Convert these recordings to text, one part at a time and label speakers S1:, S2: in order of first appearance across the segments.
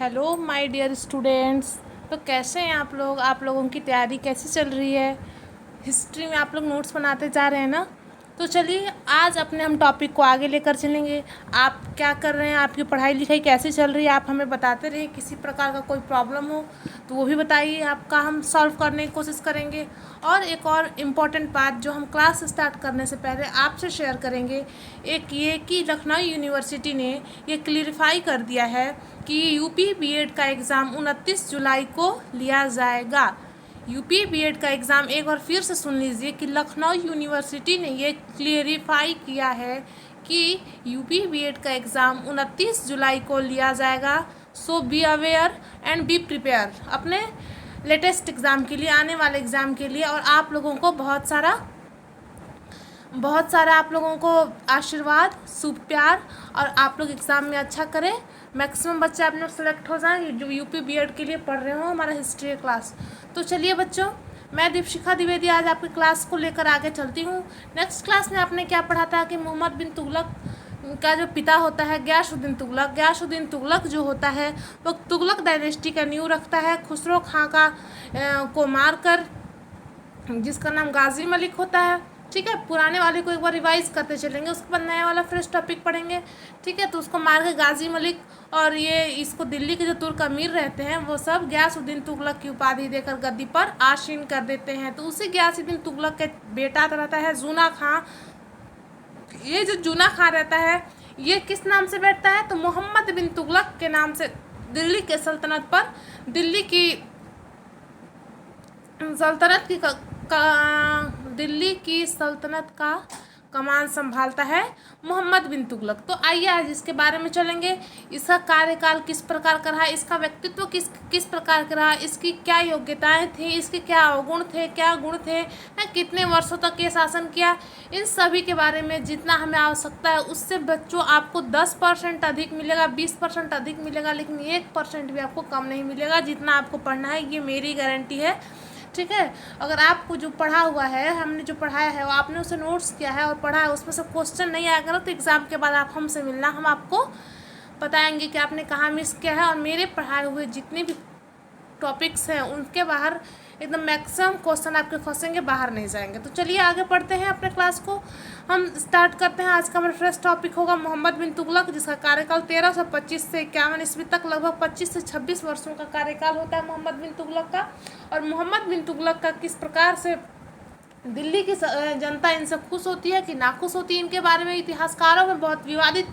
S1: Hello my dear students. तो कैसे हैं आप लोग? आप लोगों की तैयारी कैसी चल रही है? हिस्ट्री में आप लोग नोट्स बनाते जा रहे हैं ना? तो चलिए आज अपने हम टॉपिक को आगे लेकर चलेंगे। आप क्या कर रहे हैं? आपकी पढ़ाई लिखाई कैसी चल रही है? आप हमें बताते रहिए। किसी प्रकार का कोई प्रॉब्लम हो तो वो भी बताइए, आपका हम सॉल्व करने की कोशिश करेंगे। और एक और इम्पॉर्टेंट बात जो हम क्लास स्टार्ट करने से पहले आपसे शेयर करेंगे, एक ये कि लखनऊ यूनिवर्सिटी ने ये क्लियरिफाई कर दिया है कि यूपी बीएड का एग्ज़ाम 29 जुलाई को लिया जाएगा। यूपी बीएड का एग्ज़ाम एक बार फिर से सुन लीजिए कि लखनऊ यूनिवर्सिटी ने ये क्लियरिफाई किया है कि यूपी बीएड का एग्ज़ाम 29 जुलाई को लिया जाएगा। So be aware and be prepare अपने लेटेस्ट एग्ज़ाम के लिए, आने वाले एग्ज़ाम के लिए। और आप लोगों को बहुत सारा आप लोगों को आशीर्वाद, शुभ प्यार, और आप लोग एग्ज़ाम में अच्छा करें। मैक्सिमम बच्चे आप लोग सेलेक्ट हो जाएं जो यूपी बीएड के लिए पढ़ रहे हो हमारा हिस्ट्री क्लास। तो चलिए बच्चों, मैं दीपशिखा द्विवेदी आज आपकी क्लास को लेकर आगे चलती हूँ। नेक्स्ट क्लास में आपने क्या पढ़ा था कि मोहम्मद बिन तुगलक का जो पिता होता है गयासुद्दीन तुगलक जो होता है वो तुगलक डायनेस्टी का नींव रखता है। खुसरो खां को मारकर, जिसका नाम गाजी मलिक होता है। ठीक है, पुराने वाले को एक बार रिवाइज करते चलेंगे, उसके बाद नया वाला फ्रेश टॉपिक पढ़ेंगे। ठीक है, तो उसको मार के गाजी मलिक और ये इसको दिल्ली के जो तुर्क अमीर रहते हैं वो सब गयासुद्दीन तुगलक की उपाधि देकर गद्दी पर आसीन कर देते हैं। तो उसी गयासुद्दीन तुगलक के बेटा रहता है जूना खां। ये जो जूना खां रहता है ये किस नाम से बैठता है? तो मोहम्मद बिन तुगलक के नाम से दिल्ली के सल्तनत पर, दिल्ली की सल्तनत का कमान संभालता है मोहम्मद बिन तुगलक। तो आइए आज इसके बारे में चलेंगे। इसका कार्यकाल किस प्रकार का रहा, इसका व्यक्तित्व किस प्रकार का रहा, इसकी क्या योग्यताएं थी, इसके क्या अवगुण थे, क्या गुण थे, कितने वर्षों तक ये शासन किया, इन सभी के बारे में जितना हमें आवश्यकता है उससे बच्चों आपको 10% अधिक मिलेगा, 20% अधिक मिलेगा, लेकिन 1% भी आपको कम नहीं मिलेगा। जितना आपको पढ़ना है ये मेरी गारंटी है। ठीक है, अगर आपको जो पढ़ा हुआ है, हमने जो पढ़ाया है वो आपने उसे नोट्स किया है और पढ़ा है, उसमें से क्वेश्चन नहीं आएगा ना तो एग्ज़ाम के बाद आप हमसे मिलना, हम आपको बताएंगे कि आपने कहाँ मिस किया है। और मेरे पढ़ाए हुए जितने भी टॉपिक्स हैं उनके बाहर एकदम मैक्सिमम क्वेश्चन आपके फंसेंगे, बाहर नहीं जाएंगे। तो चलिए आगे पढ़ते हैं अपने क्लास को। हम स्टार्ट करते हैं। आज का हमारा फर्स्ट टॉपिक होगा मोहम्मद बिन तुगलक, जिसका कार्यकाल 1325 से 51 ईस्वी तक लगभग 25 से 26 वर्षों का कार्यकाल होता है मोहम्मद बिन तुगलक का। और मोहम्मद बिन तुगलक का किस प्रकार से दिल्ली की जनता इनसे खुश होती है कि नाखुश होती है, इनके बारे में इतिहासकारों में बहुत विवादित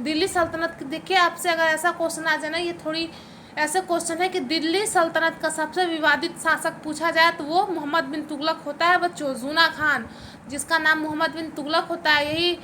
S1: दिल्ली सल्तनत। देखिए, आपसे अगर ऐसा क्वेश्चन आ जाए ना, ये थोड़ी ऐसे क्वेश्चन है कि दिल्ली सल्तनत का सबसे विवादित शासक पूछा जाए तो वो मोहम्मद बिन तुगलक होता है बच्चों। जूना खान, जिसका नाम मोहम्मद बिन तुगलक होता है, यही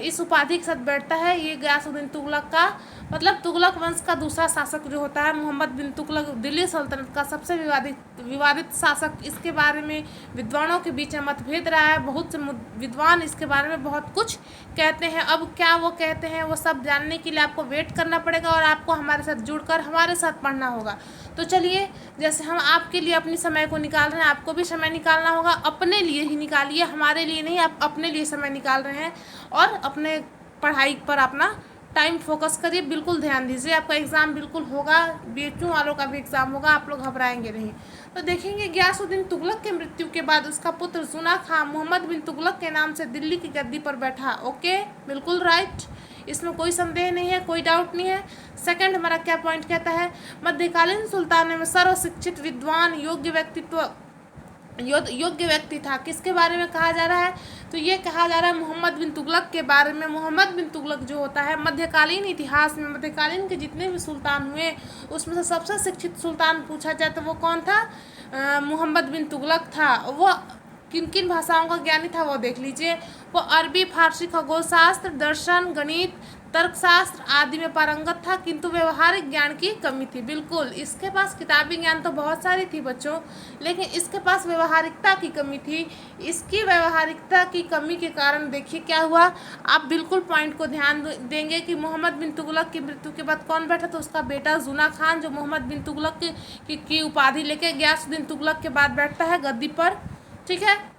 S1: इस उपाधि के साथ बैठता है। ये गयासुद्दीन तुगलक का मतलब तुगलक वंश का दूसरा शासक जो होता है मोहम्मद बिन तुगलक, दिल्ली सल्तनत का सबसे विवादित शासक। इसके बारे में विद्वानों के बीच में मतभेद रहा है। बहुत से विद्वान इसके बारे में बहुत कुछ कहते हैं। अब क्या वो कहते हैं वो सब जानने के लिए आपको वेट करना पड़ेगा और आपको हमारे साथ जुड़कर हमारे साथ पढ़ना होगा। तो चलिए, जैसे हम आपके लिए अपनी समय को निकाल रहे हैं, आपको भी समय निकालना होगा। अपने लिए ही निकालिए, हमारे लिए नहीं। आप अपने लिए समय निकाल रहे हैं और अपने पढ़ाई पर अपना टाइम फोकस करिए। बिल्कुल ध्यान दीजिए, आपका एग्ज़ाम बिल्कुल होगा, बीएचयू वालों का भी एग्ज़ाम होगा, आप लोग घबराएंगे नहीं। तो देखेंगे, गयासुद्दीन तुगलक के मृत्यु के बाद उसका पुत्र जूना खां मोहम्मद बिन तुगलक के नाम से दिल्ली की गद्दी पर बैठा। ओके, बिल्कुल राइट, इसमें कोई संदेह नहीं है, कोई डाउट नहीं है। सेकंड हमारा क्या पॉइंट कहता है? मध्यकालीन सुल्तानों में सर्वशिक्षित, विद्वान, योग्य व्यक्ति था। किसके बारे में कहा जा रहा है? तो ये कहा जा रहा है मोहम्मद बिन तुगलक के बारे में। मोहम्मद बिन तुगलक जो होता है, मध्यकालीन इतिहास में मध्यकालीन के जितने भी सुल्तान हुए उसमें से सबसे शिक्षित सुल्तान पूछा जाए तो वो कौन था? मोहम्मद बिन तुगलक था। वो किन किन भाषाओं का ज्ञानी था वो देख लीजिए। वो अरबी, फारसी, खगोलशास्त्र, दर्शन, गणित, तर्कशास्त्र आदि में पारंगत था, किंतु व्यवहारिक ज्ञान की कमी थी। बिल्कुल, इसके पास किताबी ज्ञान तो बहुत सारी थी बच्चों, लेकिन इसके पास व्यवहारिकता की कमी थी। इसकी व्यवहारिकता की कमी के कारण देखिए क्या हुआ। आप बिल्कुल पॉइंट को ध्यान देंगे कि मोहम्मद बिन तुगलक की मृत्यु के बाद कौन बैठा? तो उसका बेटा जूना खान, जो मोहम्मद बिन तुगलक की उपाधि लेके गयासुद्दीन तुगलक के बाद बैठता है गद्दी पर। ठीक है,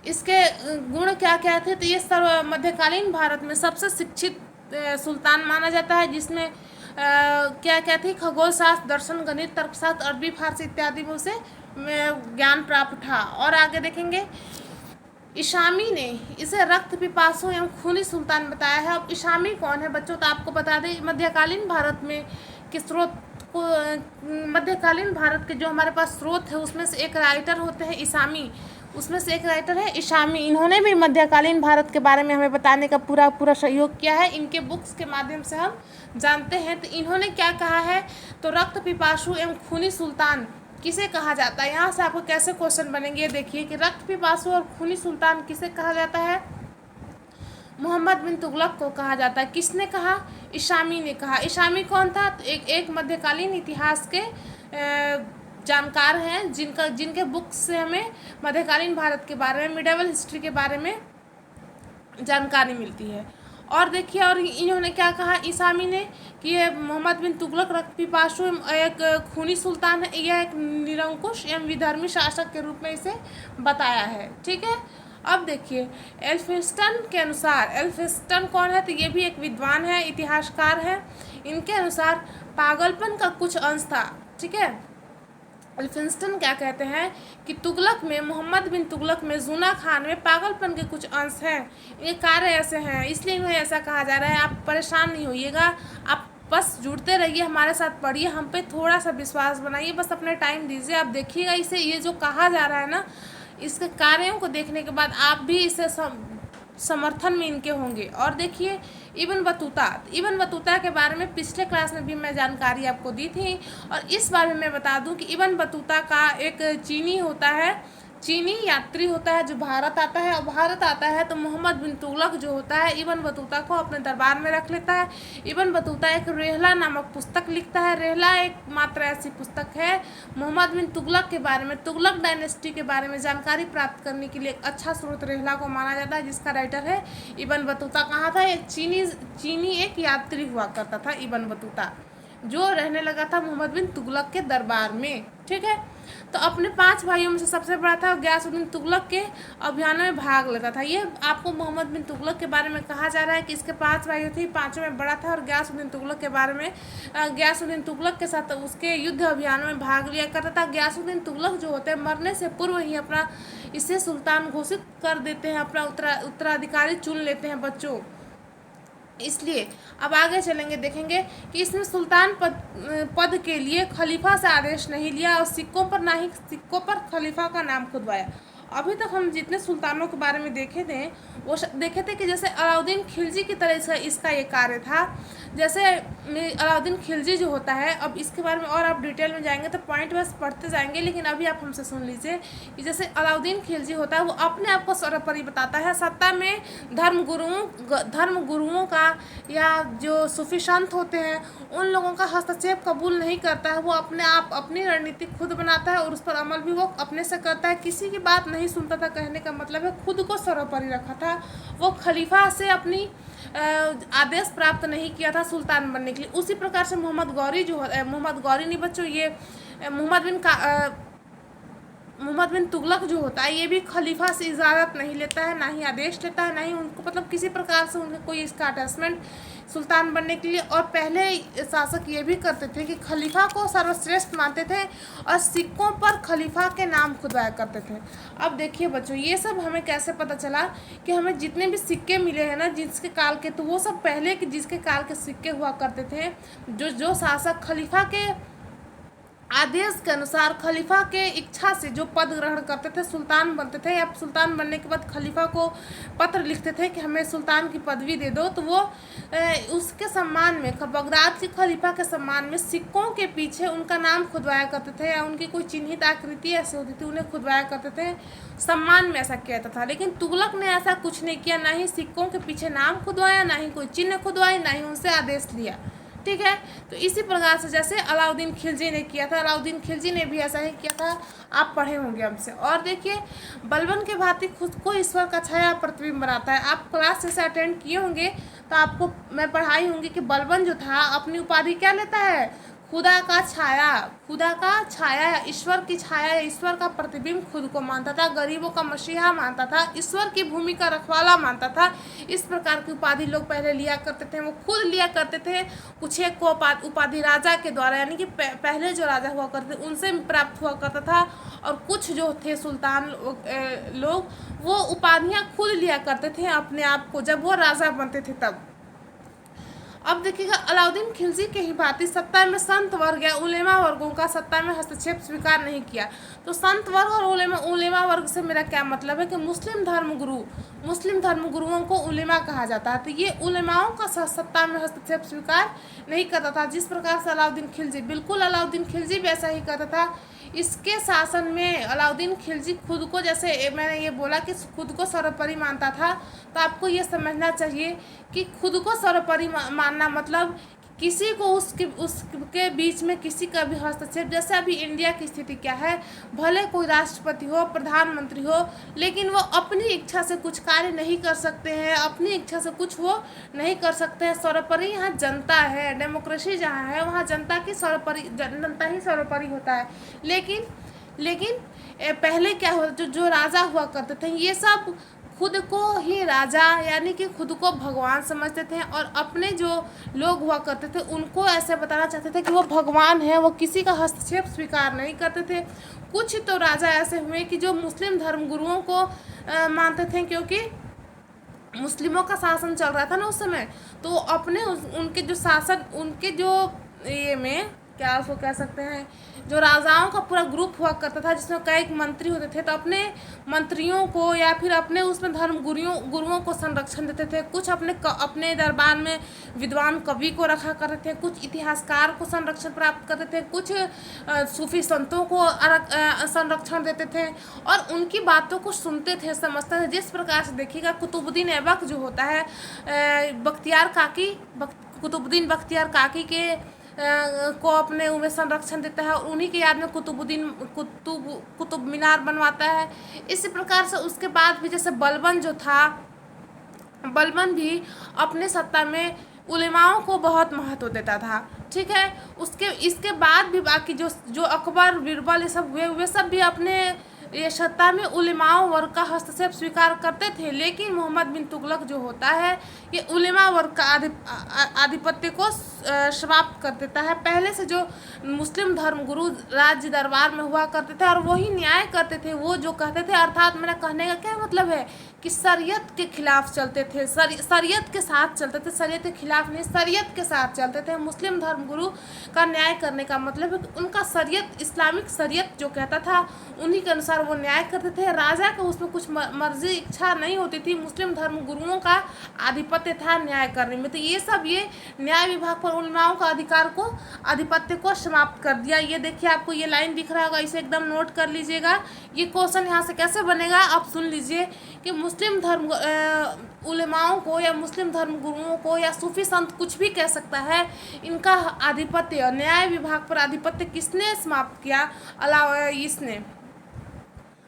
S1: इसके गुण क्या क्या थे? तो ये मध्यकालीन भारत में सबसे शिक्षित सुल्तान माना जाता है, जिसमें क्या क्या थी, खगोल शास्त्र, दर्शन, गणित, तर्कशास्त्र, अरबी, फारसी इत्यादि में उसे ज्ञान प्राप्त था। और आगे देखेंगे, इशामी ने इसे रक्त पिपासु एवं खूनी सुल्तान बताया है। अब इशामी कौन है बच्चों, तो आपको बता दें मध्यकालीन भारत में के स्रोत को, मध्यकालीन भारत के जो हमारे पास स्रोत है उसमें से एक राइटर होते हैं इसामी, उसमें से एक राइटर है इशामी। इन्होंने भी मध्यकालीन भारत के बारे में हमें बताने का पूरा पूरा सहयोग किया है, इनके बुक्स के माध्यम से हम जानते हैं। तो इन्होंने क्या कहा है, तो रक्त पिपासु एवं खूनी सुल्तान किसे कहा जाता है। यहाँ से आपको कैसे क्वेश्चन बनेंगे ये देखिए कि रक्त पिपासु और खूनी सुल्तान किसे कहा जाता है, मोहम्मद बिन तुगलक को कहा जाता है। किसने कहा, इशामी ने कहा। इशामी कौन था, तो एक मध्यकालीन इतिहास के जानकार हैं जिनके बुक्स से हमें मध्यकालीन भारत के बारे में, मिडिवल हिस्ट्री के बारे में जानकारी मिलती है। और देखिए, और इन्होंने क्या कहा इसामी ने कि ये मोहम्मद बिन तुगलक रक्त पिपासु एक खूनी सुल्तान है, यह एक निरंकुश एवं विधर्मी शासक के रूप में इसे बताया है। ठीक है, अब देखिए एल्फिंस्टन के अनुसार, एल्फिंस्टन कौन है, तो ये भी एक विद्वान है, इतिहासकार है। इनके अनुसार पागलपन का कुछ अंश था। ठीक है, एल्फिंस्टन क्या कहते हैं कि तुगलक में, मोहम्मद बिन तुगलक में, जूना खान में पागलपन के कुछ अंश हैं, ये कार्य ऐसे हैं, इसलिए इन्हें ऐसा कहा जा रहा है। आप परेशान नहीं होइएगा, आप बस जुड़ते रहिए, हमारे साथ पढ़िए, हम पे थोड़ा सा विश्वास बनाइए, बस अपने टाइम दीजिए, आप देखिएगा इसे, ये जो कहा जा रहा है ना, इसके कार्यों को देखने के बाद आप भी इसे समर्थन में इनके होंगे। और देखिए इब्न बतूता के बारे में पिछले क्लास में भी मैं जानकारी आपको दी थी, और इस बारे में मैं बता दूं कि इब्न बतूता का एक चीनी यात्री होता है जो भारत आता है, और भारत आता है तो मोहम्मद बिन तुगलक जो होता है इब्न बतूता को अपने दरबार में रख लेता है। इब्न बतूता एक रेहला नामक पुस्तक लिखता है। रेहला एक मात्र ऐसी पुस्तक है मोहम्मद बिन तुगलक के बारे में, तुगलक डायनेस्टी के बारे में जानकारी प्राप्त करने के लिए एक अच्छा स्रोत रेहला को माना जाता है, जिसका राइटर है इब्न बतूता। कहाँ था, एक चीनी एक यात्री हुआ करता था इब्न बतूता, जो रहने लगा था मोहम्मद बिन तुगलक के दरबार में। ठीक है, तो अपने 5 भाइयों में से सबसे बड़ा था, गयासुद्दीन तुगलक के अभियानों में भाग लेता था। ये आपको मोहम्मद बिन तुगलक के बारे में कहा जा रहा है कि इसके 5 भाइयों थे, 5 में बड़ा था, और गयासुद्दीन तुगलक के बारे में, गयासुद्दीन तुगलक के साथ उसके युद्ध अभियानों में भाग लिया करता था। गयासुद्दीन तुगलक जो होते हैं मरने से पूर्व ही अपना इसे सुल्तान घोषित कर देते हैं, अपना उत्तराधिकारी चुन लेते हैं बच्चों। इसलिए अब आगे चलेंगे, देखेंगे कि इसने सुल्तान पद के लिए खलीफा से आदेश नहीं लिया, और सिक्कों पर खलीफा का नाम खुदवाया। अभी तक हम जितने सुल्तानों के बारे में देखे थे कि जैसे अलाउद्दीन खिलजी की तरह इसका ये कार्य था। जैसे अलाउद्दीन खिलजी जो होता है, अब इसके बारे में और आप डिटेल में जाएंगे तो पॉइंट वाइज पढ़ते जाएंगे, लेकिन अभी आप हमसे सुन लीजिए कि जैसे अलाउद्दीन खिलजी होता है वो अपने आप को सर्वोपरि बताता है। सत्ता में धर्म गुरुओं का या जो सूफी संत होते हैं उन लोगों का हस्तक्षेप कबूल नहीं करता है। वो अपने आप अपनी रणनीति खुद बनाता है और उस पर अमल भी वो अपने से करता है, किसी की बात नहीं सुनता था। कहने का मतलब है खुद को सर्वोपरि रखा था। वो खलीफा से अपनी आदेश प्राप्त नहीं किया था सुल्तान बनने के लिए। उसी प्रकार से मोहम्मद गौरी नहीं बच्चों, ये मोहम्मद बिन तुगलक जो होता है ये भी खलीफा से इजाज़त नहीं लेता है, ना ही आदेश लेता है, ना ही उनको मतलब किसी प्रकार से उनका कोई इसका अटैचमेंट सुल्तान बनने के लिए। और पहले शासक ये भी करते थे कि खलीफा को सर्वश्रेष्ठ मानते थे और सिक्कों पर खलीफा के नाम खुदवाया करते थे। अब देखिए बच्चों, ये सब हमें कैसे पता चला कि हमें जितने भी सिक्के मिले हैं ना जिसके काल के, तो वो सब पहले के जिसके काल के सिक्के हुआ करते थे। जो शासक खलीफा के आदेश के अनुसार, खलीफा के इच्छा से जो पद ग्रहण करते थे, सुल्तान बनते थे, या सुल्तान बनने के बाद खलीफा को पत्र लिखते थे कि हमें सुल्तान की पदवी दे दो, तो वो उसके सम्मान में, बगदाद के खलीफा के सम्मान में सिक्कों के पीछे उनका नाम खुदवाया करते थे, या उनकी कोई चिन्हित आकृति ऐसी होती थी उन्हें खुदवाया करते थे, सम्मान में ऐसा किया जाता था। लेकिन तुगलक ने ऐसा कुछ नहीं किया, ना ही सिक्कों के पीछे नाम खुदवाया, ना ही कोई चिन्ह खुदवाई, ना ही उनसे आदेश लिया। ठीक है, तो इसी प्रकार से जैसे अलाउद्दीन खिलजी ने किया था, अलाउद्दीन खिलजी ने भी ऐसा ही किया था, आप पढ़े होंगे हमसे। और देखिए बलबन के भांति खुद को ईश्वर का छाया प्रतिबिंब बनाता है। आप क्लास जैसे अटेंड किए होंगे तो आपको मैं पढ़ाई होंगी कि बलबन जो था अपनी उपाधि क्या लेता है, खुदा का छाया, खुदा का छाया या ईश्वर की छाया या ईश्वर का प्रतिबिंब खुद को मानता था, गरीबों का मसीहा मानता था, ईश्वर की भूमि का रखवाला मानता था। इस प्रकार की उपाधि लोग पहले लिया करते थे, वो खुद लिया करते थे। कुछ एक को उपाधि राजा के द्वारा, यानी कि पहले जो राजा हुआ करते थे उनसे प्राप्त हुआ करता था, और कुछ जो थे सुल्तान लोग वो उपाधियाँ खुद लिया करते थे अपने आप को, जब वो राजा बनते थे तब। अब देखिएगा, अलाउद्दीन खिलजी के ही भांति सत्ता में संत वर्ग या उलेमा वर्गों का सत्ता में हस्तक्षेप स्वीकार नहीं किया। तो संत वर्ग और उलेमा वर्ग से मेरा क्या मतलब है कि मुस्लिम धर्मगुरुओं को उलेमा कहा जाता है। तो ये उलेमाओं का सत्ता में हस्तक्षेप स्वीकार नहीं करता था, जिस प्रकार से अलाउद्दीन खिलजी, बिल्कुल अलाउद्दीन खिलजी भी ऐसा ही करता था। इसके शासन में अलाउद्दीन खिलजी खुद को, जैसे मैंने ये बोला कि खुद को सर्वोपरि मानता था, तो आपको ये समझना चाहिए कि खुद को सर्वोपरि मानना मतलब किसी को उसके बीच में किसी का भी हस्तक्षेप, जैसे अभी इंडिया की स्थिति क्या है, भले कोई राष्ट्रपति हो, प्रधानमंत्री हो, लेकिन वो अपनी इच्छा से कुछ कार्य नहीं कर सकते हैं, अपनी इच्छा से कुछ वो नहीं कर सकते हैं। सर्वोपरि यहाँ जनता है, डेमोक्रेसी जहाँ है वहाँ जनता ही सर्वोपरि होता है। लेकिन पहले क्या होता, जो राजा हुआ करते थे ये सब खुद को ही राजा यानी कि खुद को भगवान समझते थे, और अपने जो लोग हुआ करते थे उनको ऐसे बताना चाहते थे कि वो भगवान है, वो किसी का हस्तक्षेप स्वीकार नहीं करते थे। कुछ तो राजा ऐसे हुए कि जो मुस्लिम धर्मगुरुओं को मानते थे, क्योंकि मुस्लिमों का शासन चल रहा था ना उस समय, तो अपने उनके जो शासन, उनके जो ये में क्या उसको कह सकते हैं, जो राजाओं का पूरा ग्रुप हुआ करता था जिसमें कई मंत्री होते थे, तो अपने मंत्रियों को या फिर अपने उसमें गुरुओं को संरक्षण देते थे। कुछ अपने दरबार में विद्वान कवि को रखा करते थे, कुछ इतिहासकार को संरक्षण प्राप्त करते थे, कुछ सूफी संतों को संरक्षण देते थे, और उनकी बातों को सुनते थे, समझते थे। जिस प्रकार से देखिएगा कुतुबुद्दीन ऐबक जो होता है, कुतुबुद्दीन बख्तियार काकी के को अपने उन्हें संरक्षण देता है, और उन्हीं की याद में कुतुब मीनार बनवाता है। इसी प्रकार से उसके बाद भी जैसे बलबन जो था, बलबन भी अपने सत्ता में उलेमाओं को बहुत महत्व देता था, ठीक है। इसके बाद भी बाकी जो अकबर, बीरबल ये सब हुए, वे सब भी अपने ये सत्ता में उलेमाओं वर्ग का हस्तक्षेप स्वीकार करते थे। लेकिन मोहम्मद बिन तुगलक जो होता है ये उलेमा वर्ग का आधिपत्य को समाप्त कर देता है। पहले से जो मुस्लिम धर्मगुरु राज्य दरबार में हुआ करते थे और वही न्याय करते थे, वो जो कहते थे, अर्थात मेरा कहने का क्या मतलब है कि शरीयत के खिलाफ चलते थे, शरीयत के साथ चलते थे, शरीयत के खिलाफ नहीं, शरीयत के साथ चलते थे। मुस्लिम धर्मगुरु का न्याय करने का मतलब है कि उनका शरीयत, इस्लामिक शरीयत जो कहता था उन्हीं के अनुसार वो न्याय करते थे। राजा का उसमें कुछ मर्जी इच्छा नहीं होती थी, मुस्लिम धर्मगुरुओं का आधिपत्य था न्याय करने में। तो ये सब ये न्याय विभाग पर उलमाओं का आधिपत्य को समाप्त कर दिया। ये देखिए आपको ये लाइन दिख रहा होगा, इसे एकदम नोट कर लीजिएगा। ये क्वेश्चन यहाँ से कैसे बनेगा आप सुन लीजिए कि मुस्लिम धर्म उलेमाओं को या मुस्लिम धर्मगुरुओं को या सूफी संत कुछ भी कह सकता है, इनका आधिपत्य, न्याय विभाग पर आधिपत्य किसने समाप्त किया? इसने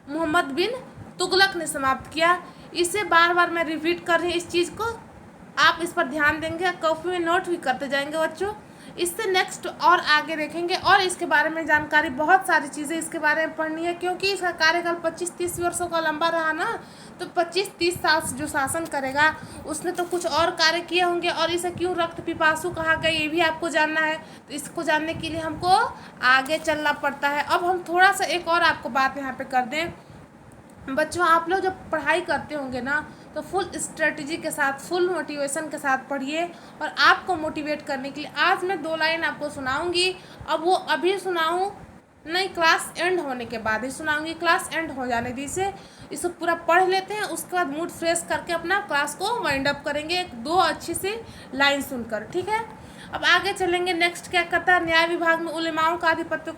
S1: मोहम्मद बिन तुगलक ने समाप्त किया। इसे बार बार मैं रिपीट कर रही हूँ इस चीज़ को, आप इस पर ध्यान देंगे, कॉपी में नोट भी करते जाएंगे बच्चों। इससे नेक्स्ट और आगे देखेंगे और इसके बारे में जानकारी, बहुत सारी चीज़ें इसके बारे में पढ़नी है, क्योंकि इसका कार्यकाल 25-30 वर्षों का लंबा रहा ना, तो 25-30 साल जो शासन करेगा उसने तो कुछ और कार्य किए होंगे। और इसे क्यों रक्त पिपासु कहा गया ये भी आपको जानना है। तो इसको जानने के लिए हमको आगे चलना पड़ता है। अब हम थोड़ा सा एक और आपको बात यहाँ पर कर दें बच्चों, आप लोग जब पढ़ाई करते होंगे ना तो फुल स्ट्रेटजी के साथ, फुल मोटिवेशन के साथ पढ़िए। और आपको मोटिवेट करने के लिए आज मैं 2 लाइन आपको सुनाऊंगी। अब वो अभी सुनाऊं नहीं, क्लास एंड होने के बाद ही सुनाऊंगी। क्लास एंड हो जाने दीजिए, इसको पूरा पढ़ लेते हैं, उसके बाद मूड फ्रेश करके अपना क्लास को वाइंड अप करेंगे 2 अच्छी सी लाइन सुनकर, ठीक है। अब आगे चलेंगे। नेक्स्ट क्या करता है, न्याय विभाग में उलेमाओं का आधिपत्य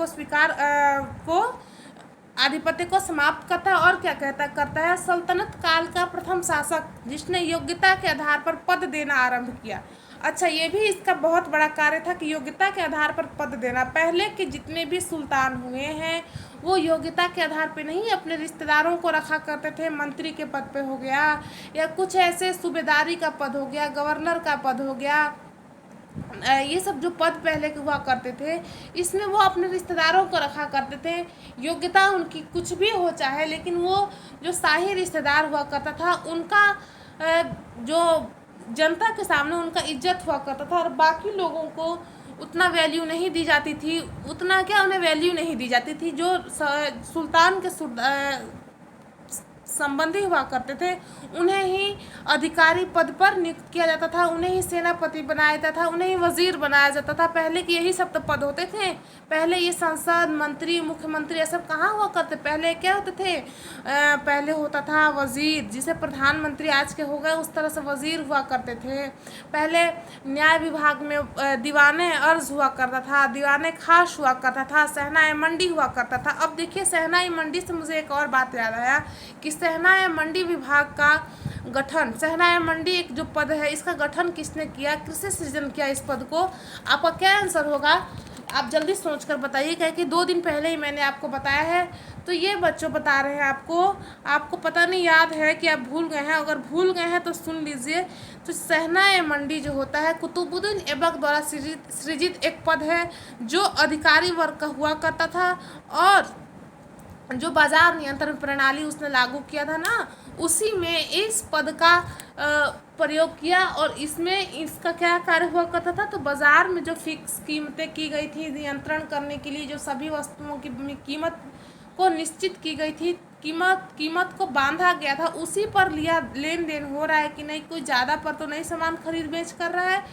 S1: को समाप्त करता है। और क्या करता है, सल्तनत काल का प्रथम शासक जिसने योग्यता के आधार पर पद देना आरंभ किया। अच्छा, ये भी इसका बहुत बड़ा कार्य था कि योग्यता के आधार पर पद देना। पहले के जितने भी सुल्तान हुए हैं वो योग्यता के आधार पे नहीं, अपने रिश्तेदारों को रखा करते थे। मंत्री के पद पे हो गया, या कुछ ऐसे सूबेदारी का पद हो गया, गवर्नर का पद हो गया, ये सब जो पद पहले के हुआ करते थे, इसमें वो अपने रिश्तेदारों को रखा करते थे। योग्यता उनकी कुछ भी हो चाहे, लेकिन वो जो शाही रिश्तेदार हुआ करता था उनका जो जनता के सामने उनका इज्जत हुआ करता था, और बाकी लोगों को उतना वैल्यू नहीं दी जाती थी। उतना क्या, उन्हें वैल्यू नहीं दी जाती थी। जो सुल्तान के संबंधी हुआ करते थे उन्हें ही अधिकारी पद पर नियुक्त किया जाता था, उन्हें ही सेनापति बनाया जाता था, उन्हें ही वजीर बनाया जाता था। पहले के यही सब तो पद होते थे। पहले ये संसद, मंत्री, मुख्यमंत्री ये सब कहाँ हुआ करते। पहले क्या होते थे, पहले होता था वजीर, जिसे प्रधानमंत्री आज के हो गए उस तरह से वजीर हुआ करते थे। पहले न्याय विभाग में दीवाने अर्ज हुआ करता था, दीवाने खास हुआ करता था, सहनाए मंडी हुआ करता था। अब देखिए सहनाई मंडी से मुझे एक और बात याद आया कि सहनाए मंडी विभाग का गठन, सहनाए मंडी एक जो पद है इसका गठन किसने किया, किसने सृजन किया इस पद को। आपका क्या आंसर होगा, आप जल्दी सोचकर बताइए, क्योंकि 2 दिन पहले ही मैंने आपको बताया है। तो ये बच्चों बता रहे हैं आपको पता नहीं याद है कि आप भूल गए हैं। अगर भूल गए हैं तो सुन लीजिए। तो सहनाए मंडी जो होता है कुतुबुद्दीन ऐबक द्वारा सृजित एक पद है जो अधिकारी वर्ग का हुआ करता था, और जो बाजार नियंत्रण प्रणाली उसने लागू किया था ना, उसी में इस पद का प्रयोग किया। और इसमें इसका क्या कार्य हुआ करता था, तो बाजार में जो फिक्स कीमतें की गई थी नियंत्रण करने के लिए, जो सभी वस्तुओं की कीमत को निश्चित की गई थी, कीमत को बांधा गया था, उसी पर लिया लेन देन हो रहा है कि नहीं, कोई ज़्यादा पर तो नहीं सामान खरीद बेच कर रहा है।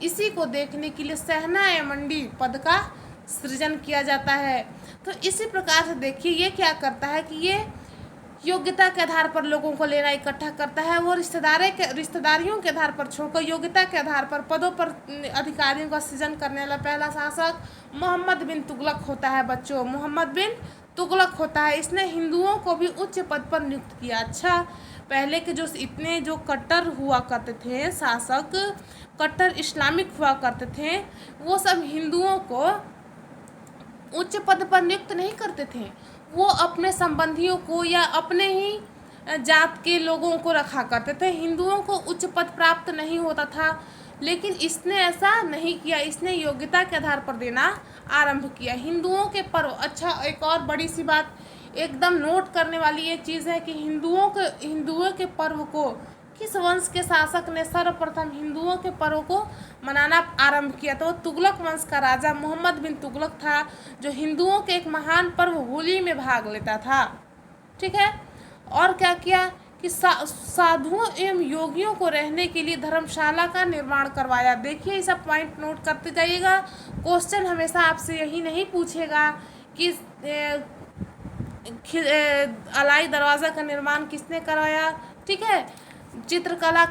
S1: इसी को देखने के लिए सहनाए मंडी पद का सृजन किया जाता है। तो इसी प्रकार से देखिए ये क्या करता है कि ये योग्यता के आधार पर लोगों को लेना इकट्ठा करता है। वो रिश्तेदारियों के आधार पर छोड़कर योग्यता के आधार पर पदों पर अधिकारियों का सृजन करने वाला पहला शासक मोहम्मद बिन तुगलक होता है बच्चों। मोहम्मद बिन तुगलक होता है। इसने हिंदुओं को भी उच्च पद पर नियुक्त किया। अच्छा, पहले के जो इतने जो कट्टर हुआ करते थे शासक, कट्टर इस्लामिक हुआ करते थे, वो सब हिंदुओं को उच्च पद पर नियुक्त नहीं करते थे। वो अपने संबंधियों को या अपने ही जात के लोगों को रखा करते थे। हिंदुओं को उच्च पद प्राप्त नहीं होता था, लेकिन इसने ऐसा नहीं किया। इसने योग्यता के आधार पर देना आरंभ किया। हिंदुओं के पर्व, अच्छा एक और बड़ी सी बात एकदम नोट करने वाली ये चीज़ है कि हिंदुओं के पर्व को किस वंश के शासक ने सर्वप्रथम हिंदुओं के पर्व को मनाना आरंभ किया। तो तुगलक वंश का राजा मोहम्मद बिन तुगलक था, जो हिंदुओं के एक महान पर्व होली में भाग लेता था। ठीक है, और क्या किया कि साधुओं एवं योगियों को रहने के लिए धर्मशाला का निर्माण करवाया। देखिए ये सब पॉइंट नोट करते जाइएगा। क्वेश्चन हमेशा आपसे यही नहीं पूछेगा कि अलाई दरवाज़ा का निर्माण किसने करवाया। ठीक है, चित्रकला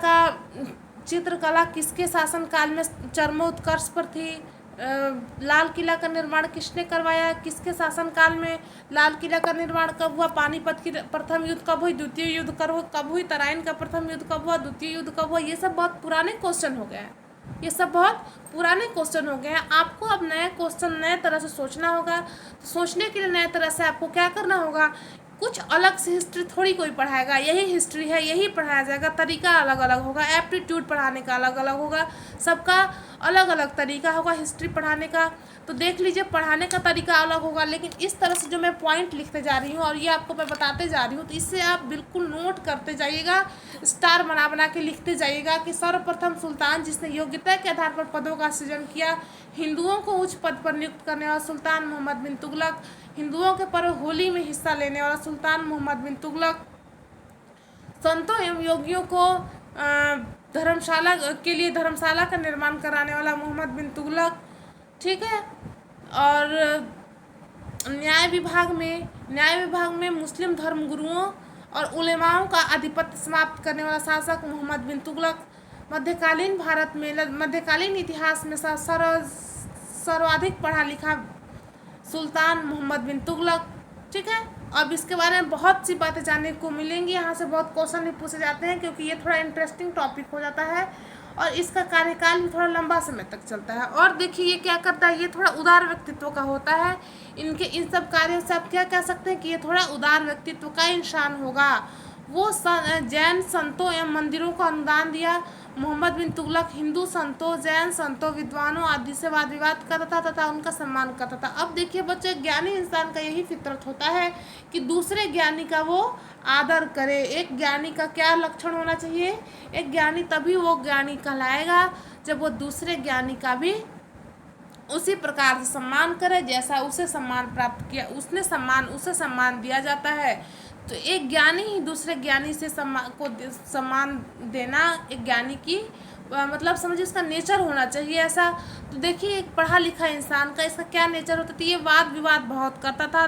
S1: किसके शासनकाल में चरमोत्कर्ष पर थी। लाल किला का निर्माण किसने करवाया, किसके शासनकाल में लाल किला का निर्माण कब हुआ, पानीपत की प्रथम युद्ध कब हुई, द्वितीय युद्ध कब हुई, तराइन का प्रथम युद्ध कब हुआ, द्वितीय युद्ध कब हुआ। ये सब बहुत पुराने क्वेश्चन हो गए हैं। ये सब बहुत पुराने क्वेश्चन हो गए हैं। आपको अब नए क्वेश्चन नए तरह से सोचना होगा। तो सोचने के लिए नए तरह से आपको क्या करना होगा, कुछ अलग से हिस्ट्री थोड़ी कोई पढ़ाएगा। यही हिस्ट्री है, यही पढ़ाया जाएगा। तरीका अलग अलग होगा, एप्टीट्यूड पढ़ाने का अलग अलग होगा, सबका अलग अलग तरीका होगा हिस्ट्री पढ़ाने का। तो देख लीजिए पढ़ाने का तरीका अलग होगा, लेकिन इस तरह से जो मैं पॉइंट लिखते जा रही हूँ और ये आपको मैं बताते जा रही हूँ, तो इससे आप बिल्कुल नोट करते जाइएगा, स्टार बना बना के लिखते जाइएगा कि सर्वप्रथम सुल्तान जिसने योग्यता के आधार पर पदों का सृजन किया, हिंदुओं को उच्च पद पर नियुक्त करने वाला सुल्तान मोहम्मद बिन तुगलक, हिंदुओं के पर्व होली में हिस्सा लेने वाला सुल्तान मोहम्मद बिन तुगलक, संतों एवं योगियों को धर्मशाला के लिए धर्मशाला का निर्माण कराने वाला मोहम्मद बिन तुगलक। ठीक है, और न्याय विभाग में मुस्लिम धर्मगुरुओं और उलेमाओं का आधिपत्य समाप्त करने वाला शासक मोहम्मद बिन तुगलक। मध्यकालीन इतिहास में सर्वाधिक पढ़ा लिखा सुल्तान मोहम्मद बिन तुगलक। ठीक है, अब इसके बारे में बहुत सी बातें जानने को मिलेंगी। यहाँ से बहुत क्वेश्चन भी पूछे जाते हैं, क्योंकि ये थोड़ा इंटरेस्टिंग टॉपिक हो जाता है और इसका कार्यकाल भी थोड़ा लंबा समय तक चलता है। और देखिए ये क्या करता है, ये थोड़ा उदार व्यक्तित्व का होता है। इन सब कार्यों से आप क्या कह सकते हैं कि ये थोड़ा उदार व्यक्तित्व का इंसान होगा। वो जैन संतों एवं मंदिरों को अनुदान दिया, मोहम्मद बिन तुगलक हिंदू संतों, जैन संतों, विद्वानों आदि से वाद विवाद करता था तथा उनका सम्मान करता था। अब देखिए बच्चे, ज्ञानी इंसान का यही फितरत होता है कि दूसरे ज्ञानी का वो आदर करे। एक ज्ञानी का क्या लक्षण होना चाहिए? एक ज्ञानी तभी वो ज्ञानी कहलाएगा जब वो दूसरे ज्ञानी का भी उसी प्रकार से सम्मान करे जैसा उसे सम्मान प्राप्त किया, उसे सम्मान दिया जाता है। तो एक ज्ञानी ही दूसरे ज्ञानी से सम्मान देना एक ज्ञानी की मतलब समझिए उसका नेचर होना चाहिए ऐसा। तो देखिए एक पढ़ा लिखा इंसान का इसका क्या नेचर होता था? ये वाद विवाद बहुत करता था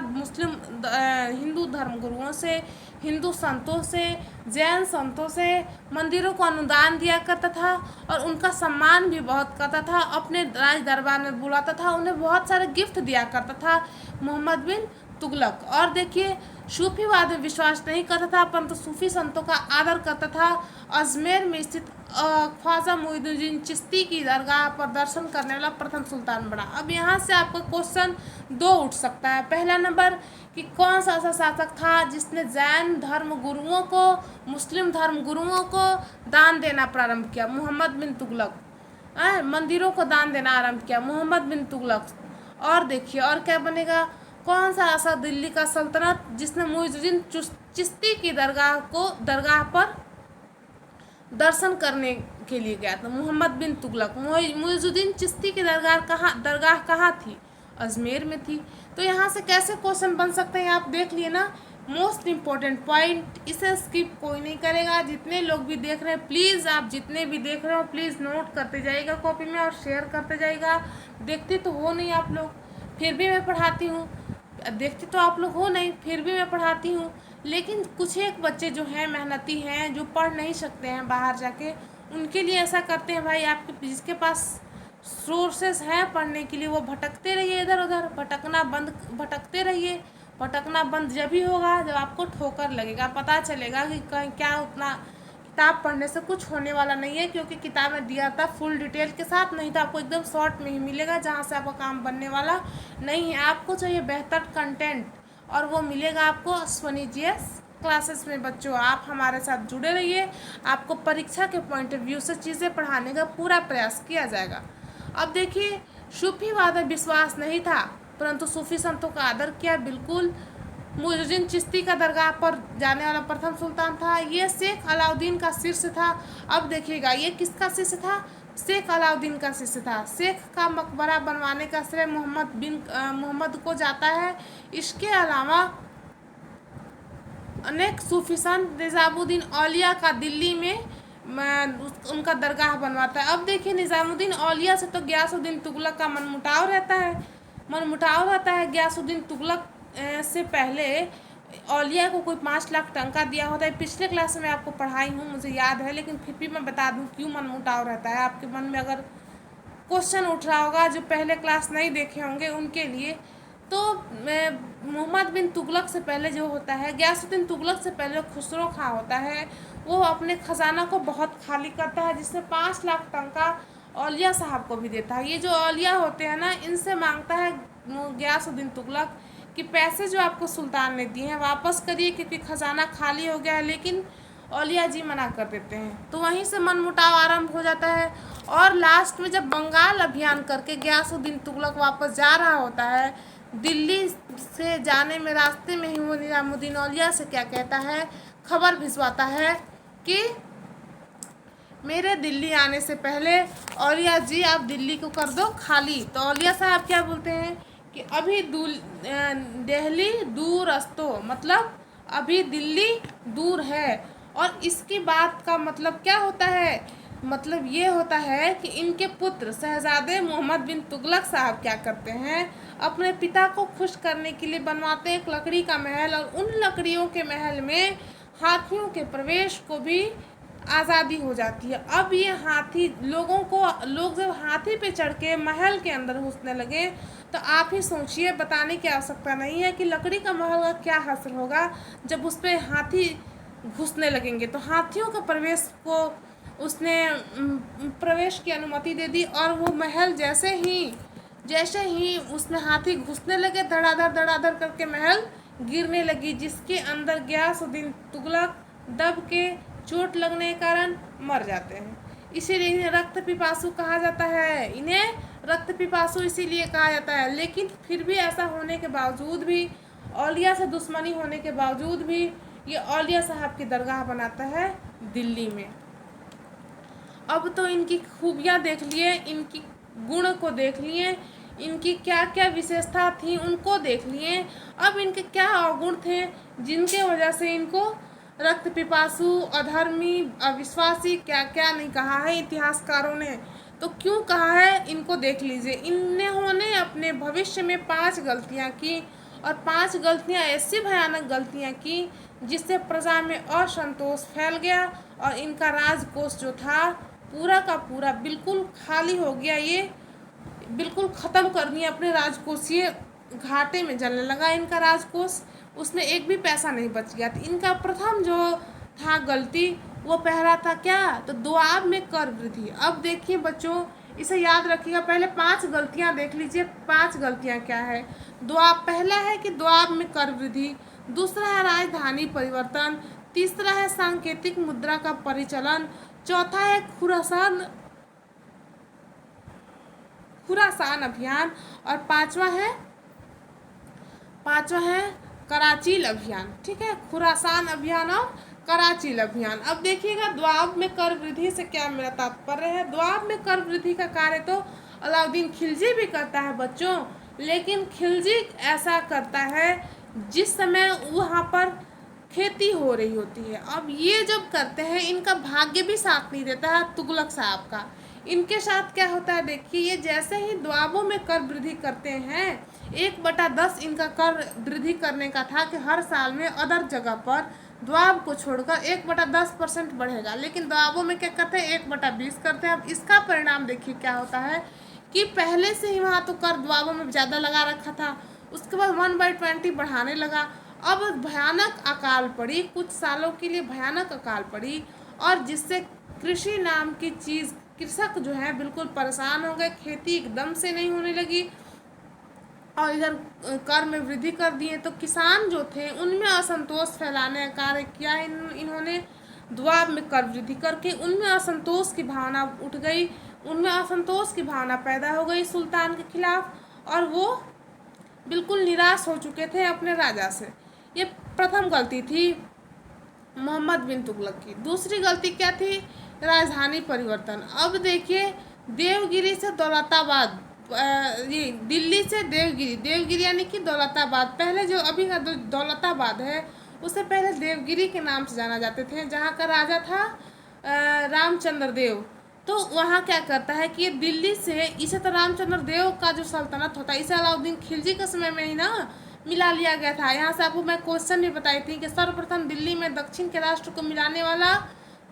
S1: हिंदू धर्मगुरुओं से, हिंदू संतों से, जैन संतों से, मंदिरों को अनुदान दिया करता था और उनका सम्मान भी बहुत करता था। अपने राज दरबार में बुलाता था, उन्हें बहुत सारे गिफ्ट दिया करता था मोहम्मद बिन तुगलक। और देखिए सूफीवाद में विश्वास नहीं करता था परंतु सूफी संतों का आदर करता था। अजमेर में स्थित ख्वाजा मोइनुद्दीन चिश्ती की दरगाह पर दर्शन करने वाला प्रथम सुल्तान बना। अब यहाँ से आपका क्वेश्चन दो उठ सकता है। पहला नंबर कि कौन सा ऐसा शासक था जिसने जैन धर्म गुरुओं को, मुस्लिम धर्म गुरुओं को दान देना प्रारंभ किया? मोहम्मद बिन तुगलक। मंदिरों को दान देना आरंभ किया? मोहम्मद बिन तुगलक। और देखिए और क्या बनेगा? कौन सा ऐसा दिल्ली का सल्तनत जिसने मोइनुद्दीन चिश्ती की दरगाह पर दर्शन करने के लिए गया था? मोहम्मद बिन तुगलक। मोइनुद्दीन चिश्ती की दरगाह कहाँ थी? अजमेर में थी। तो यहाँ से कैसे क्वेश्चन बन सकते हैं आप देख लिए ना। मोस्ट इम्पोर्टेंट पॉइंट, इसे स्किप कोई नहीं करेगा। जितने लोग भी देख रहे हैं प्लीज़, आप जितने भी देख रहे हो प्लीज़ नोट करते जाइएगा कॉपी में और शेयर करते जाइएगा। देखते तो हो नहीं आप लोग, फिर भी मैं पढ़ाती हूँ। देखते तो आप लोग हो नहीं, फिर भी मैं पढ़ाती हूँ। लेकिन कुछ एक बच्चे जो हैं मेहनती हैं, जो पढ़ नहीं सकते हैं बाहर जाके, उनके लिए ऐसा करते हैं भाई, आपके जिसके पास सोर्सेस हैं पढ़ने के लिए वो भटकते रहिए इधर उधर। भटकते रहिए। भटकना बंद जब ही होगा जब आपको ठोकर लगेगा, पता चलेगा कि क्या उतना किताब पढ़ने से कुछ होने वाला नहीं है। क्योंकि किताब में दिया था फुल डिटेल के साथ, नहीं तो आपको एकदम शॉर्ट में ही मिलेगा जहाँ से आपका काम बनने वाला नहीं है। आपको चाहिए बेहतर कंटेंट और वो मिलेगा आपको अश्वनी जीएस क्लासेस में। बच्चों आप हमारे साथ जुड़े रहिए, आपको परीक्षा के पॉइंट ऑफ व्यू से चीज़ें पढ़ाने का पूरा प्रयास किया जाएगा। अब देखिए सूफीवाद में विश्वास नहीं था परंतु सूफी संतों का आदर किया। बिल्कुल मोइनुद्दीन चिश्ती का दरगाह पर जाने वाला प्रथम सुल्तान था। ये शेख अलाउद्दीन का शिष्य था। अब देखिएगा ये किसका शिष्य था? शेख अलाउद्दीन का शिष्य था। शेख का मकबरा बनवाने का श्रेय मोहम्मद को जाता है। इसके अलावा अनेक सूफी संत निजामुद्दीन औलिया का दिल्ली में उनका दरगाह बनवाता है। अब देखिए निजामुद्दीन औलिया से तो गयासुद्दीन तुगलक का मनमुटाव रहता है। गयासुद्दीन तुगलक से पहले औलिया को कोई 5 लाख टंका दिया होता है। पिछले क्लास में आपको पढ़ाई हूँ, मुझे याद है, लेकिन फिर भी मैं बता दूँ क्यों मनमुटाव रहता है। आपके मन में अगर क्वेश्चन उठ रहा होगा, जो पहले क्लास नहीं देखे होंगे उनके लिए, तो मोहम्मद बिन तुगलक से पहले जो होता है, गयासुद्दीन तुगलक से पहले खुसरो खां होता है, वो अपने खजाना को बहुत खाली करता है जिससे 5 लाख टंका औलिया साहब को भी देता है। ये जो औलिया होते हैं ना, इनसे मांगता है गयासुद्दीन तुगलक कि पैसे जो आपको सुल्तान ने दिए हैं वापस करिए क्योंकि खजाना खाली हो गया है। लेकिन औलिया जी मना कर देते हैं, तो वहीं से मनमुटाव आरंभ हो जाता है। और लास्ट में जब बंगाल अभियान करके गयासुद्दीन तुगलक वापस जा रहा होता है, दिल्ली से जाने में रास्ते में ही वो निजामुद्दीन औलिया से क्या कहता है, खबर भिजवाता है कि मेरे दिल्ली आने से पहले औलिया जी आप दिल्ली को कर दो खाली। तो औलिया साहब क्या बोलते हैं कि अभी दिल्ली दूर अस्तो, मतलब अभी दिल्ली दूर है। और इसकी बात का मतलब क्या होता है? मतलब ये होता है कि इनके पुत्र शहजादे मोहम्मद बिन तुगलक साहब क्या करते हैं, अपने पिता को खुश करने के लिए बनवाते हैं एक लकड़ी का महल, और उन लकड़ियों के महल में हाथियों के प्रवेश को भी आज़ादी हो जाती है। अब ये लोग जब हाथी पे चढ़ के महल के अंदर घुसने लगे तो आप ही सोचिए, बताने की आवश्यकता नहीं है कि लकड़ी का महल का क्या हासिल होगा जब उस पर हाथी घुसने लगेंगे। तो हाथियों के प्रवेश को उसने प्रवेश की अनुमति दे दी, और वो महल जैसे ही उसमें हाथी घुसने लगे, धड़ाधड़ करके महल गिरने लगी, जिसके अंदर गयासुद्दीन तुगलक दब के चोट लगने के कारण मर जाते हैं। इसीलिए इन्हें रक्त पिपासु कहा जाता है। इन्हें रक्त पिपासु इसीलिए कहा जाता है। लेकिन फिर भी ऐसा होने के बावजूद भी, औलिया से दुश्मनी होने के बावजूद भी, ये औलिया साहब की दरगाह बनाता है दिल्ली में। अब तो इनकी खूबियाँ देख लिए, इनकी गुण को देख लिए, इनकी क्या क्या विशेषता थी उनको देख लिए। अब इनके क्या अवगुण थे जिनके वजह से इनको रक्त पिपासु, अधर्मी, अविश्वासी, क्या क्या नहीं कहा है इतिहासकारों ने। तो क्यों कहा है इनको देख लीजिए। इन्होंने अपने भविष्य में 5 गलतियां की, और 5 गलतियां ऐसी भयानक गलतियां की जिससे प्रजा में असंतोष फैल गया, और इनका राजकोष जो था पूरा का पूरा बिल्कुल खाली हो गया। ये बिल्कुल ख़त्म कर दिया अपने राजकोषीय, घाटे में जलने लगा इनका राजकोष, उसमें एक भी पैसा नहीं बच गया। तो इनका प्रथम जो था गलती, वो पहला था क्या, तो द्वाब में कर वृद्धि। अब देखिए बच्चों, इसे याद रखिएगा, पहले 5 गलतियां देख लीजिए। 5 गलतियां क्या है। द्वाब, पहला है कि द्वाब में कर वृद्धि, दूसरा है राजधानी परिवर्तन, तीसरा है सांकेतिक मुद्रा का परिचलन, चौथा है खुरासान अभियान, और पांचवा है कराचील अभियान। ठीक है, खुरासान अभियान और कराचील अभियान। अब देखिएगा द्वाब में कर वृद्धि से क्या मेरा तात्पर्य है। द्वाब में कर वृद्धि का कार्य तो अलाउद्दीन खिलजी भी करता है बच्चों, लेकिन खिलजी ऐसा करता है जिस समय वहाँ पर खेती हो रही होती है। अब ये जब करते हैं, इनका भाग्य भी साथ नहीं देता है तुगलक साहब का। इनके साथ क्या होता है देखिए, ये जैसे ही द्वाबों में कर वृद्धि करते हैं, 1/10 इनका कर वृद्धि करने का था कि हर साल में अदर जगह पर द्वाब को छोड़कर 1/10% बढ़ेगा, लेकिन द्वाबों में क्या करते हैं 1/20 करते हैं। अब इसका परिणाम देखिए क्या होता है कि पहले से ही वहाँ तो कर द्वाबों में ज़्यादा लगा रखा था, उसके बाद 1/20 बढ़ाने लगा। अब भयानक अकाल पड़ी, कुछ सालों के लिए भयानक अकाल पड़ी, और जिससे कृषि नाम की चीज़, कृषक जो है बिल्कुल परेशान हो गए, खेती एकदम से नहीं होने लगी, और इधर कर में वृद्धि कर दिए। तो किसान जो थे उनमें असंतोष फैलाने का कार्य किया इन्होंने। द्वाब में कर वृद्धि करके उनमें असंतोष की भावना उठ गई, उनमें असंतोष की भावना पैदा हो गई सुल्तान के खिलाफ, और वो बिल्कुल निराश हो चुके थे अपने राजा से। ये प्रथम गलती थी मोहम्मद बिन तुगलक की। दूसरी गलती क्या थी, राजधानी परिवर्तन। अब देखिए, देवगिरी से दौलताबाद, ये दिल्ली से देवगिरी यानी कि दौलताबाद, पहले जो अभी का दौलताबाद है उसे पहले देवगिरी के नाम से जाना जाते थे, जहाँ का राजा था रामचंद्र देव। तो वहाँ क्या करता है कि ये दिल्ली से, इसे तो रामचंद्र देव का जो सल्तनत होता है इसे अलाउद्दीन खिलजी के समय में ही ना मिला लिया गया था। यहाँ से आपको मैं क्वेश्चन भी बताई थी कि सर्वप्रथम दिल्ली में दक्षिण के राष्ट्र को मिलाने वाला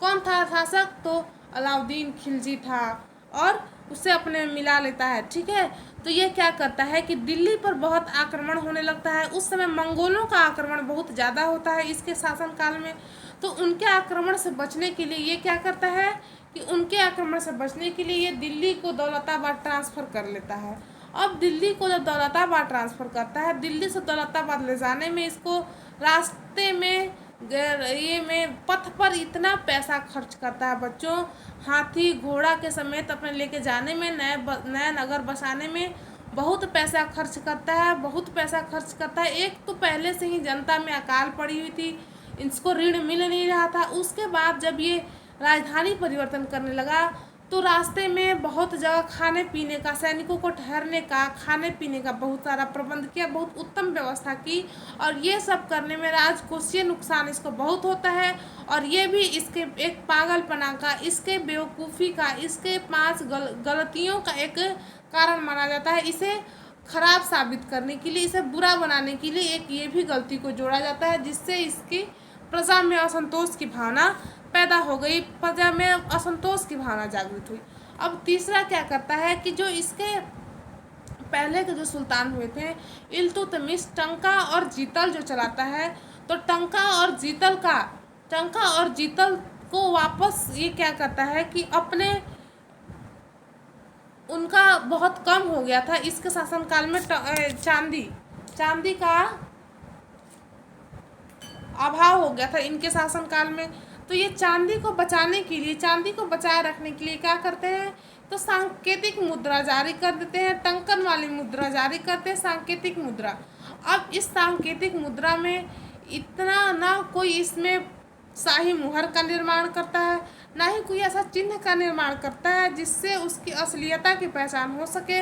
S1: कौन था शासक, तो अलाउद्दीन खिलजी था, और उसे अपने मिला लेता है। ठीक है, तो ये क्या करता है कि दिल्ली पर बहुत आक्रमण होने लगता है। उस समय मंगोलों का आक्रमण बहुत ज़्यादा होता है इसके शासनकाल में। तो उनके आक्रमण से बचने के लिए ये क्या करता है कि उनके आक्रमण से बचने के लिए ये दिल्ली को दौलताबाद ट्रांसफ़र कर लेता है। अब दिल्ली को जब दौलताबाद ट्रांसफ़र करता है, दिल्ली से दौलताबाद ले जाने में इसको रास्ते में पथ पर इतना पैसा खर्च करता है बच्चों, हाथी घोड़ा के समेत अपने लेके जाने में, नया नगर बसाने में बहुत पैसा खर्च करता है, बहुत पैसा खर्च करता है। एक तो पहले से ही जनता में अकाल पड़ी हुई थी, इसको ऋण मिल नहीं रहा था। उसके बाद जब ये राजधानी परिवर्तन करने लगा तो रास्ते में बहुत जगह खाने पीने का, सैनिकों को ठहरने का, खाने पीने का बहुत सारा प्रबंध किया, बहुत उत्तम व्यवस्था की, और ये सब करने में राजकोषीय नुकसान इसको बहुत होता है। और ये भी इसके एक पागलपना का, इसके बेवकूफ़ी का, इसके 5 गलतियों का एक कारण माना जाता है। इसे खराब साबित करने के लिए, इसे बुरा बनाने के लिए एक ये भी गलती को जोड़ा जाता है, जिससे इसकी प्रजा में असंतोष की भावना पैदा हो गई, प्रजा में असंतोष की भावना जागृत हुई। अब तीसरा क्या करता है कि जो इसके पहले के जो सुल्तान हुए थे, इल्तुतमिश, टंका और जीतल जो चलाता है, तो टंका और जीतल को वापस ये क्या करता है कि अपने, उनका बहुत कम हो गया था इसके शासनकाल में, चांदी का अभाव हो गया था इनके शासनकाल में। तो ये चांदी को बचाने के लिए, चांदी को बचाए रखने के लिए क्या करते हैं, तो सांकेतिक मुद्रा जारी कर देते हैं, टंकन वाली मुद्रा जारी करते हैं, सांकेतिक मुद्रा। अब इस सांकेतिक मुद्रा में इतना ना कोई इसमें शाही मुहर का निर्माण करता है, ना ही कोई ऐसा चिन्ह का निर्माण करता है जिससे उसकी असलियता की पहचान हो सके।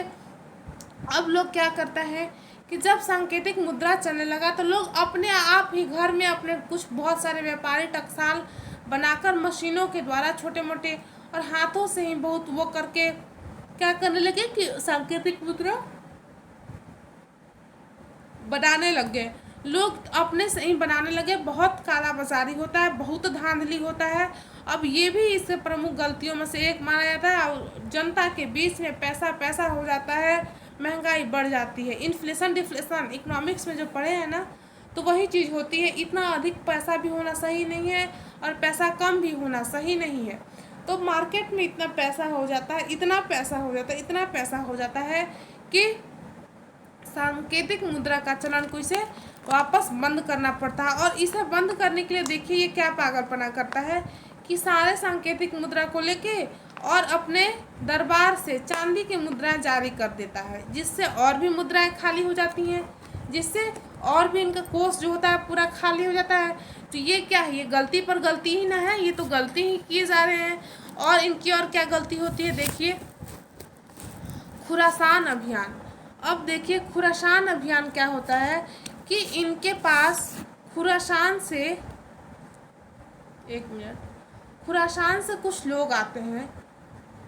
S1: अब लोग क्या करता है कि जब सांकेतिक मुद्रा चलने लगा तो लोग अपने आप ही घर में अपने कुछ बहुत सारे व्यापारी टकसाल बनाकर मशीनों के द्वारा छोटे मोटे और हाथों से ही बहुत वो करके क्या करने लगे कि सांकेतिक मुद्रा बनाने लग गए। लोग अपने से ही बनाने लगे। बहुत काला बाजारी होता है, बहुत धांधली होता है। अब ये भी इससे प्रमुख गलतियों में से एक माना जाता है। और जनता के बीच में पैसा पैसा हो जाता है, महंगाई बढ़ जाती है। इन्फ्लेशन डिफ्लेशन इकोनॉमिक्स में जो पढ़े हैं ना, तो वही चीज़ होती है। इतना अधिक पैसा भी होना सही नहीं है और पैसा कम भी होना सही नहीं है। तो मार्केट में इतना पैसा हो जाता है, इतना पैसा हो जाता है, इतना पैसा हो जाता है कि सांकेतिक मुद्रा का चलन को इसे वापस बंद करना पड़ता है। और इसे बंद करने के लिए देखिए ये क्या पागलपना करता है कि सारे सांकेतिक मुद्रा को लेके और अपने दरबार से चांदी की मुद्राएं जारी कर देता है, जिससे और भी मुद्राएं खाली हो जाती हैं, जिससे और भी इनका कोष जो होता है पूरा खाली हो जाता है। तो ये क्या है, ये गलती पर गलती ही ना है, ये तो गलती ही किए जा रहे हैं। और इनकी और क्या गलती होती है, देखिए खुरासान अभियान। अब देखिए खुरासान अभियान क्या होता है कि इनके पास खुरासान से, एक मिनट, खुरासान से कुछ लोग आते हैं,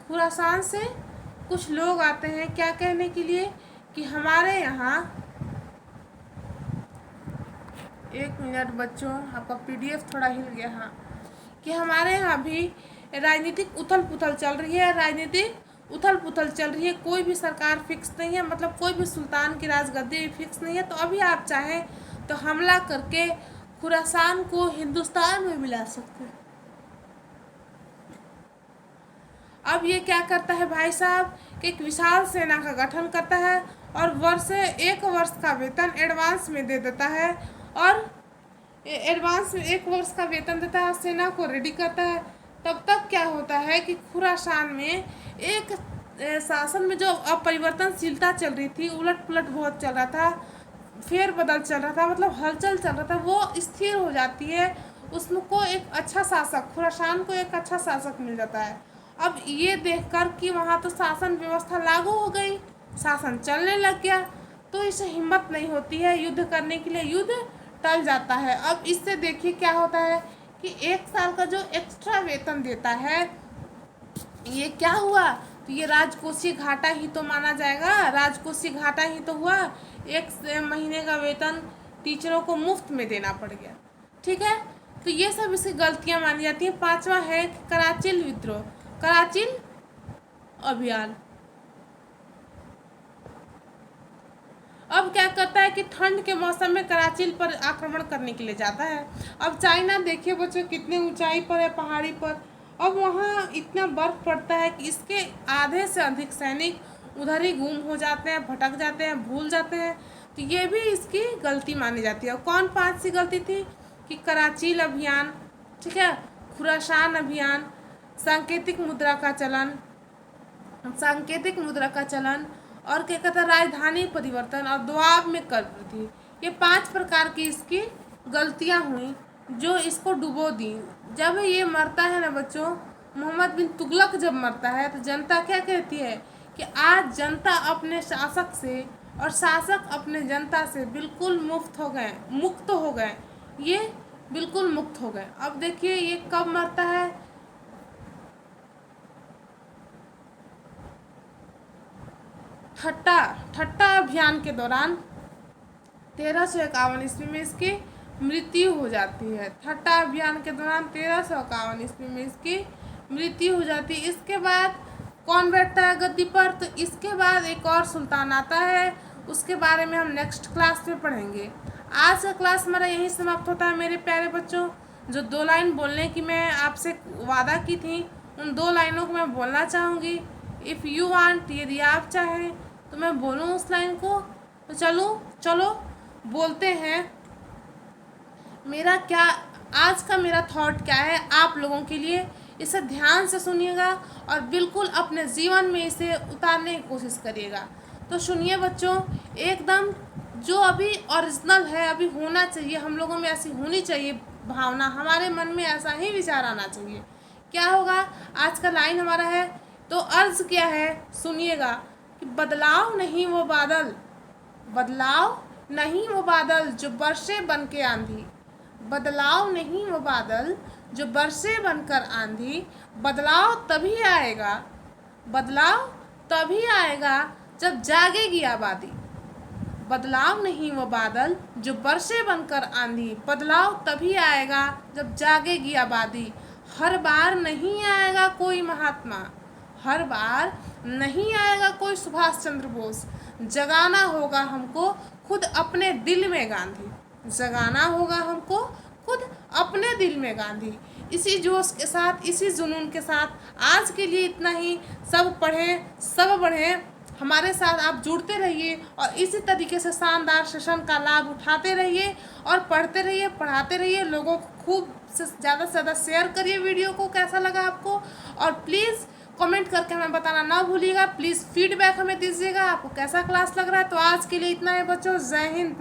S1: खुरासान से कुछ लोग आते हैं क्या कहने के लिए कि हमारे यहाँ, एक मिनट बच्चों, आपका पीडीएफ थोड़ा हिल गया, हाँ, कि हमारे यहाँ भी राजनीतिक उथल पुथल चल रही है, राजनीतिक उथल पुथल चल रही है। कोई भी सरकार फिक्स नहीं है, मतलब कोई भी सुल्तान की राजगद्दी भी फिक्स नहीं है। तो अभी आप चाहें तो हमला करके खुरासान को हिंदुस्तान में मिला सकते हैं। अब ये क्या करता है भाई साहब कि एक विशाल सेना का गठन करता है और एक वर्ष का वेतन एडवांस में दे देता है, और एडवांस में 1 वर्ष का वेतन देता है, सेना को रेडी करता है। तब तक क्या होता है कि खुरासान में एक शासन में जो अपरिवर्तनशीलता चल रही थी, उलट पुलट बहुत चल रहा था, फेर बदल चल रहा था, मतलब हलचल चल रहा था, वो स्थिर हो जाती है। उसको एक अच्छा शासक, खुरासान को एक अच्छा शासक मिल जाता है। अब ये देखकर कि वहाँ तो शासन व्यवस्था लागू हो गई, शासन चलने लग गया, तो इसे हिम्मत नहीं होती है युद्ध करने के लिए, युद्ध टल जाता है। अब इससे देखिए क्या होता है कि 1 साल का जो एक्स्ट्रा वेतन देता है, ये क्या हुआ, तो ये राजकोषीय घाटा ही तो माना जाएगा, राजकोषीय घाटा ही तो हुआ। 1 महीने का वेतन टीचरों को मुफ्त में देना पड़ गया, ठीक है। तो ये सब इसकी गलतियां मानी जाती हैं। 5वां है कराचिल विद्रोह, कराचिल अभियान। अब क्या करता है कि ठंड के मौसम में कराचिल पर आक्रमण करने के लिए जाता है। अब चाइना देखिए बच्चों कितने ऊंचाई पर है, पहाड़ी पर। अब वहाँ इतना बर्फ पड़ता है कि इसके आधे से अधिक सैनिक उधर ही गुम हो जाते हैं, भटक जाते हैं, भूल जाते हैं। तो ये भी इसकी गलती मानी जाती है। और कौन 5 सी गलती थी कि कराचिल अभियान, ठीक है, खुरासान अभियान, सांकेतिक मुद्रा का चलन, सांकेतिक मुद्रा का चलन, और क्या कहता है राजधानी परिवर्तन और दबाव में कर वृद्धि। ये 5 प्रकार की इसकी गलतियां हुई जो इसको डुबो दी। जब ये मरता है ना बच्चों, मोहम्मद बिन तुगलक जब मरता है तो जनता क्या कहती है कि आज जनता अपने शासक से और शासक अपने जनता से बिल्कुल मुक्त हो गए, ये बिल्कुल मुक्त हो गए। अब देखिए ये कब मरता है, ठट्टा अभियान के दौरान 1351 ईस्वी में इसकी मृत्यु हो जाती है। ठट्टा अभियान के दौरान 1351 ईस्वी में इसकी मृत्यु हो जाती है। इसके बाद कौन बैठता है गद्दी पर, तो इसके बाद एक और सुल्तान आता है, उसके बारे में हम नेक्स्ट क्लास में पढ़ेंगे। आज का क्लास हमारा यही समाप्त होता है मेरे प्यारे बच्चों। जो 2 लाइन बोलने की मैं आपसे वादा की थी, उन 2 लाइनों को मैं बोलना चाहूँगी। इफ़ यू वांट, यदि आप चाहें तो मैं बोलूँ उस लाइन को, तो चलो बोलते हैं। मेरा क्या आज का मेरा थॉट क्या है आप लोगों के लिए, इसे ध्यान से सुनिएगा और बिल्कुल अपने जीवन में इसे उतारने की कोशिश करिएगा। तो सुनिए बच्चों, एकदम जो अभी ओरिजिनल है, अभी होना चाहिए, हम लोगों में ऐसी होनी चाहिए भावना, हमारे मन में ऐसा ही विचार आना चाहिए। क्या होगा, आज का लाइन हमारा है, तो अर्ज क्या है सुनिएगा कि बदलाव नहीं वो बादल, बदलाव नहीं वो बादल जो बरसे बन के आंधी, बदलाव नहीं वो बादल जो बरसे बनकर आंधी, बदलाव तभी आएगा, बदलाव तभी आएगा जब जागेगी आबादी, बदलाव नहीं वो बादल जो बरसे बनकर आंधी, बदलाव तभी आएगा जब जागेगी आबादी। हर बार नहीं आएगा कोई महात्मा, हर बार नहीं आएगा कोई सुभाष चंद्र बोस, जगाना होगा हमको खुद अपने दिल में गांधी, जगाना होगा हमको खुद अपने दिल में गांधी। इसी जोश के साथ, इसी जुनून के साथ आज के लिए इतना ही। सब पढ़ें, सब बढ़ें, हमारे साथ आप जुड़ते रहिए और इसी तरीके से शानदार सेशन का लाभ उठाते रहिए और पढ़ते रहिए, पढ़ाते रहिए। लोगों को खूब से ज़्यादा शेयर करिए वीडियो को, कैसा लगा आपको, और प्लीज़ कमेंट करके हमें बताना ना भूलिएगा। प्लीज़ फीडबैक हमें दीजिएगा आपको कैसा क्लास लग रहा है। तो आज के लिए इतना है बच्चों, जय हिंद।